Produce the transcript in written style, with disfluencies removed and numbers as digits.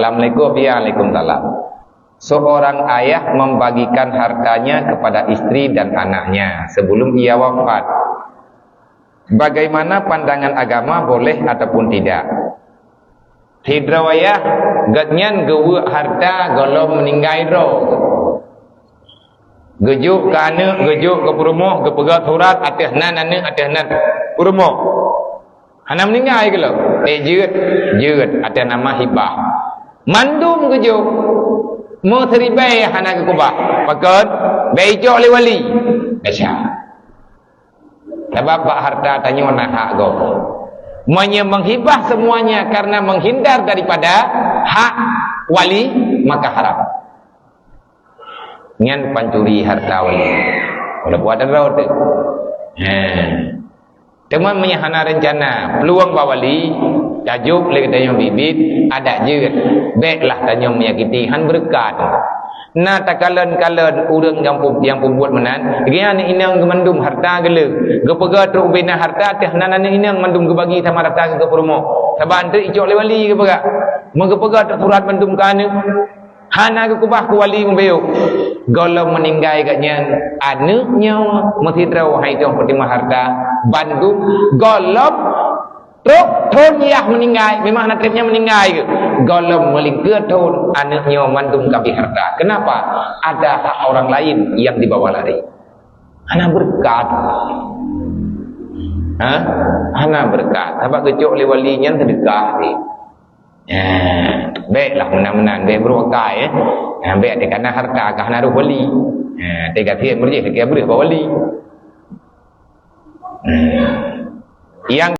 Assalamualaikum warahmatullahi. Seorang ayah membagikan hartanya kepada istri dan anaknya sebelum ia wafat. Bagaimana pandangan agama, boleh ataupun tidak? Hidrawayah gatnyan gewe harta golong meninggal ro. Gejuk ke anak, gejuk ke perumoh, ke pegat surat atas nan anak atas nan perumoh. Hana meninggal ke lo? Jeut atas nama hibah. Mandum gejuk. Mau teribai hana ke kubah. Pakat beijok le wali. Baca. Sebab pak harta tanya nak hak go. Menghibah semuanya karena menghindar daripada hak wali, maka haram. Ngan pancuri harta wali. Kalau buat ada tu. Teman menyahana rencana peluang bawali tajuk lagi tanya bibit ada je baiklah tanya menyakiti han berkat na takalan urang yang pembuat menan gian inang gemandum harta gele gepega tru bina harta teh nanan inang mandum gebagi sama harta ke perumo saban tu icok le wali ke pega megepega surat mandum kana hana ke kubah ku wali membeu golong meninggal katnya anaknya mesti tahu hai tu pertima harta bandung golong truk thonyah meninggal memang anak tripnya meninggal ke golong melingkir thon anaknya mandung kabih harta. Kenapa? Ada hak orang lain yang dibawa lari. Ana berkat. Ana berkat. Sebab kecok le walinya sedekah ni. Baiklah menang-menang baik berwakai baik ada kena harta kah naruh wali. Tiga tiap berjih sekian berih bawa wali. Yang